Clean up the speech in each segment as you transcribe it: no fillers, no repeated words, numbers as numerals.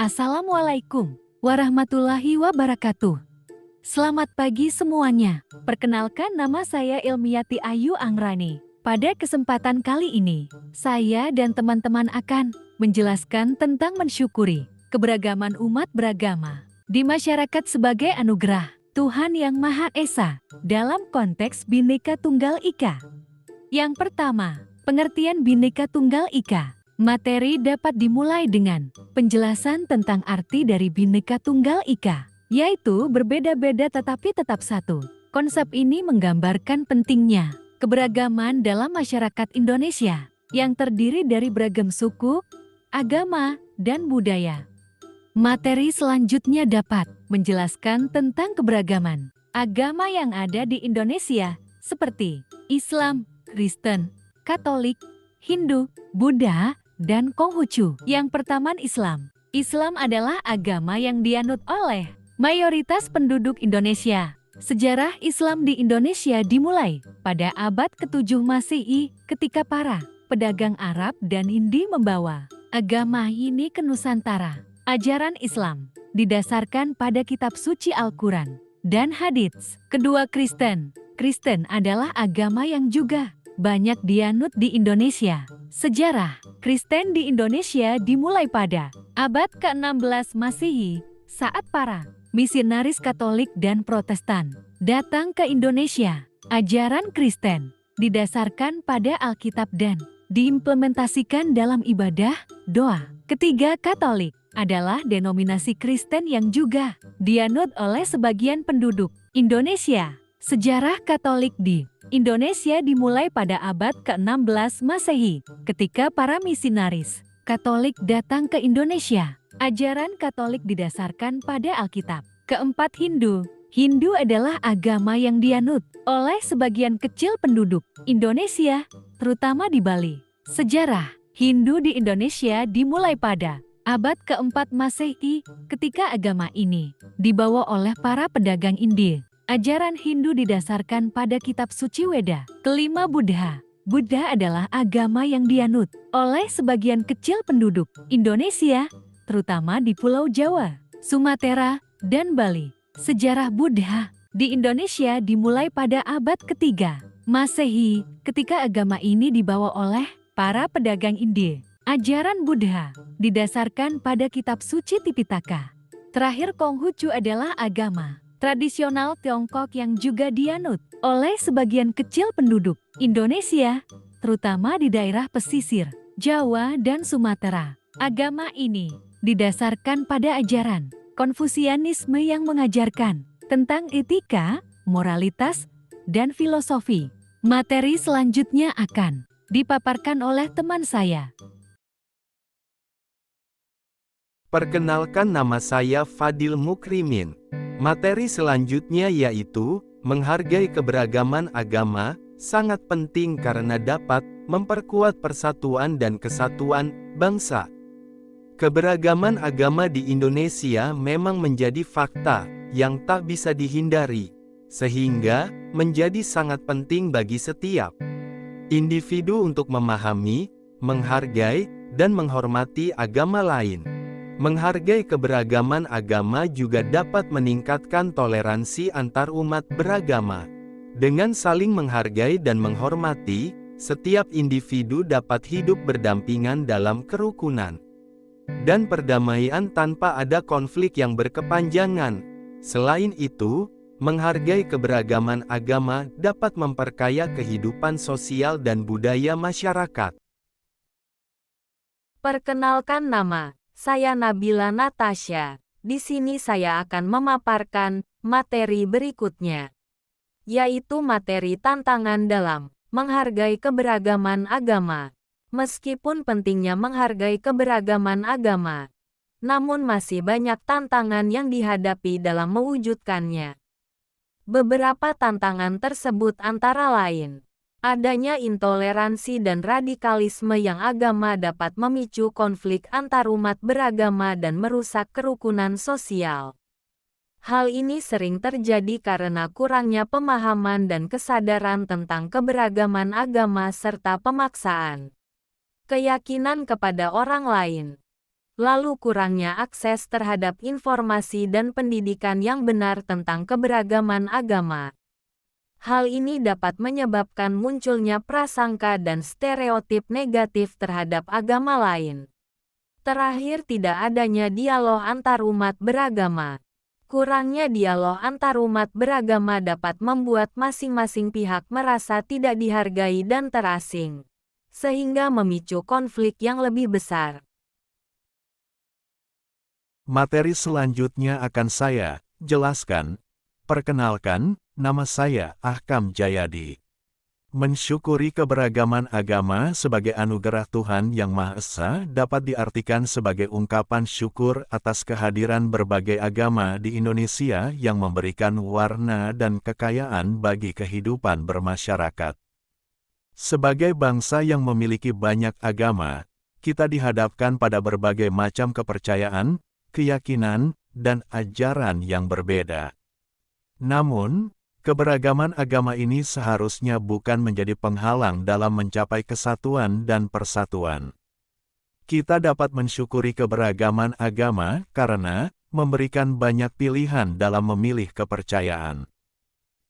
Assalamualaikum warahmatullahi wabarakatuh. Selamat pagi semuanya. Perkenalkan, nama saya Ilmiati Ayu Angrani. Pada kesempatan kali ini, saya dan teman-teman akan menjelaskan tentang mensyukuri keberagaman umat beragama di masyarakat sebagai anugerah Tuhan Yang Maha Esa dalam konteks Bhinneka Tunggal Ika. Yang pertama, pengertian Bhinneka Tunggal Ika. Materi dapat dimulai dengan penjelasan tentang arti dari Bhinneka Tunggal Ika, yaitu berbeda-beda tetapi tetap satu. Konsep ini menggambarkan pentingnya keberagaman dalam masyarakat Indonesia yang terdiri dari beragam suku, agama, dan budaya. Materi selanjutnya dapat menjelaskan tentang keberagaman agama yang ada di Indonesia seperti Islam, Kristen, Katolik, Hindu, Buddha, dan Konghucu. Yang pertama, Islam. Islam adalah agama yang dianut oleh mayoritas penduduk Indonesia. Sejarah Islam di Indonesia dimulai pada abad ke-7 Masehi ketika para pedagang Arab dan Hindi membawa agama ini ke Nusantara. Ajaran Islam didasarkan pada kitab suci Al-Quran dan hadits. Kedua, Kristen. Kristen adalah agama yang juga banyak dianut di Indonesia. Sejarah Kristen di Indonesia dimulai pada abad ke-16 Masehi saat para misionaris Katolik dan Protestan datang ke Indonesia. Ajaran Kristen didasarkan pada Alkitab dan diimplementasikan dalam ibadah doa. Ketiga, Katolik adalah denominasi Kristen yang juga dianut oleh sebagian penduduk Indonesia. Sejarah Katolik di Indonesia dimulai pada abad ke-16 Masehi ketika para misionaris Katolik datang ke Indonesia. Ajaran Katolik didasarkan pada Alkitab. Keempat, Hindu. Hindu adalah agama yang dianut oleh sebagian kecil penduduk Indonesia, terutama di Bali. Sejarah Hindu di Indonesia dimulai pada abad ke-4 Masehi ketika agama ini dibawa oleh para pedagang India. Ajaran Hindu didasarkan pada kitab suci Weda. Kelima, Buddha. Buddha adalah agama yang dianut oleh sebagian kecil penduduk Indonesia, terutama di Pulau Jawa, Sumatera, dan Bali. Sejarah Buddha di Indonesia dimulai pada abad ketiga Masehi ketika agama ini dibawa oleh para pedagang India. Ajaran Buddha didasarkan pada kitab suci Tipitaka. Terakhir, Konghucu adalah agama tradisional Tiongkok yang juga dianut oleh sebagian kecil penduduk Indonesia, terutama di daerah pesisir Jawa dan Sumatera. Agama ini didasarkan pada ajaran Konfusianisme yang mengajarkan tentang etika, moralitas, dan filosofi. Materi selanjutnya akan dipaparkan oleh teman saya. Perkenalkan, nama saya Fadil Mukrimin. Materi selanjutnya yaitu menghargai keberagaman agama, sangat penting karena dapat memperkuat persatuan dan kesatuan bangsa. Keberagaman agama di Indonesia memang menjadi fakta yang tak bisa dihindari, sehingga menjadi sangat penting bagi setiap individu untuk memahami, menghargai, dan menghormati agama lain. Menghargai keberagaman agama juga dapat meningkatkan toleransi antar umat beragama. Dengan saling menghargai dan menghormati, setiap individu dapat hidup berdampingan dalam kerukunan dan perdamaian tanpa ada konflik yang berkepanjangan. Selain itu, menghargai keberagaman agama dapat memperkaya kehidupan sosial dan budaya masyarakat. Perkenalkan, nama saya Nabila Natasha. Di sini saya akan memaparkan materi berikutnya, yaitu materi tantangan dalam menghargai keberagaman agama. Meskipun pentingnya menghargai keberagaman agama, namun masih banyak tantangan yang dihadapi dalam mewujudkannya. Beberapa tantangan tersebut antara lain adanya intoleransi dan radikalisme yang agama dapat memicu konflik antarumat beragama dan merusak kerukunan sosial. Hal ini sering terjadi karena kurangnya pemahaman dan kesadaran tentang keberagaman agama serta pemaksaan keyakinan kepada orang lain. lalu kurangnya akses terhadap informasi dan pendidikan yang benar tentang keberagaman agama. Hal ini dapat menyebabkan munculnya prasangka dan stereotip negatif terhadap agama lain. Terakhir, tidak adanya dialog antarumat beragama. Kurangnya dialog antarumat beragama dapat membuat masing-masing pihak merasa tidak dihargai dan terasing, sehingga memicu konflik yang lebih besar. Materi selanjutnya akan saya jelaskan. Perkenalkan, nama saya Ahkam Jayadi. Mensyukuri keberagaman agama sebagai anugerah Tuhan Yang Maha Esa dapat diartikan sebagai ungkapan syukur atas kehadiran berbagai agama di Indonesia yang memberikan warna dan kekayaan bagi kehidupan bermasyarakat. Sebagai bangsa yang memiliki banyak agama, kita dihadapkan pada berbagai macam kepercayaan, keyakinan, dan ajaran yang berbeda. Namun, keberagaman agama ini seharusnya bukan menjadi penghalang dalam mencapai kesatuan dan persatuan. Kita dapat mensyukuri keberagaman agama karena memberikan banyak pilihan dalam memilih kepercayaan.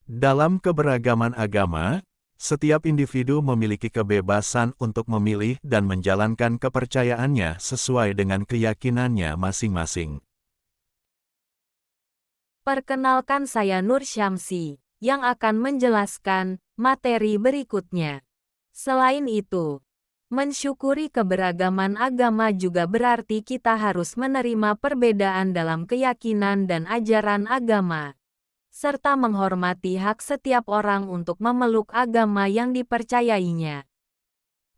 Dalam keberagaman agama, setiap individu memiliki kebebasan untuk memilih dan menjalankan kepercayaannya sesuai dengan keyakinannya masing-masing. Perkenalkan, saya Nur Syamsi, yang akan menjelaskan materi berikutnya. Selain itu, mensyukuri keberagaman agama juga berarti kita harus menerima perbedaan dalam keyakinan dan ajaran agama, serta menghormati hak setiap orang untuk memeluk agama yang dipercayainya.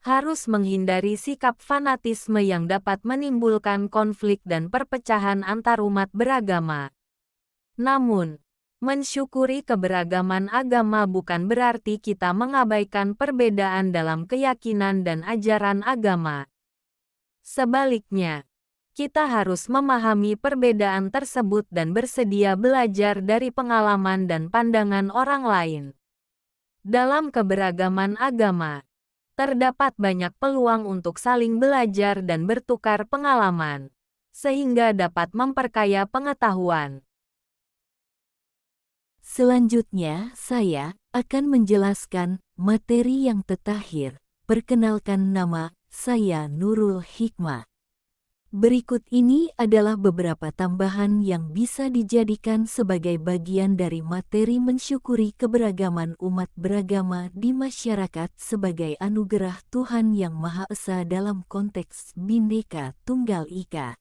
Harus menghindari sikap fanatisme yang dapat menimbulkan konflik dan perpecahan antarumat beragama. Namun, mensyukuri keberagaman agama bukan berarti kita mengabaikan perbedaan dalam keyakinan dan ajaran agama. Sebaliknya, kita harus memahami perbedaan tersebut dan bersedia belajar dari pengalaman dan pandangan orang lain. Dalam keberagaman agama, terdapat banyak peluang untuk saling belajar dan bertukar pengalaman, sehingga dapat memperkaya pengetahuan. Selanjutnya, saya akan menjelaskan materi yang terakhir. Perkenalkan, nama saya Nurul Hikmah. Berikut ini adalah beberapa tambahan yang bisa dijadikan sebagai bagian dari materi mensyukuri keberagaman umat beragama di masyarakat sebagai anugerah Tuhan Yang Maha Esa dalam konteks Bhinneka Tunggal Ika.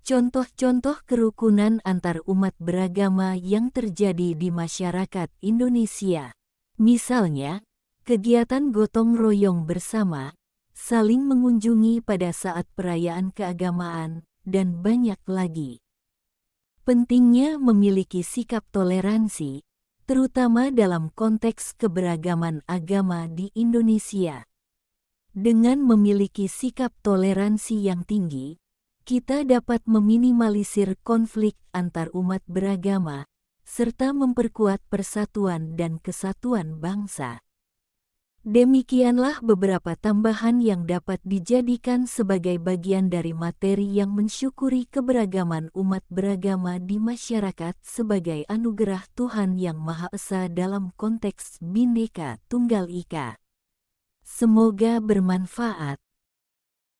Contoh-contoh kerukunan antar umat beragama yang terjadi di masyarakat Indonesia. Misalnya, kegiatan gotong royong bersama, saling mengunjungi pada saat perayaan keagamaan, dan banyak lagi. Pentingnya memiliki sikap toleransi, terutama dalam konteks keberagaman agama di Indonesia. Dengan memiliki sikap toleransi yang tinggi, kita dapat meminimalisir konflik antar umat beragama, serta memperkuat persatuan dan kesatuan bangsa. Demikianlah beberapa tambahan yang dapat dijadikan sebagai bagian dari materi yang mensyukuri keberagaman umat beragama di masyarakat sebagai anugerah Tuhan Yang Maha Esa dalam konteks Bhinneka Tunggal Ika. Semoga bermanfaat.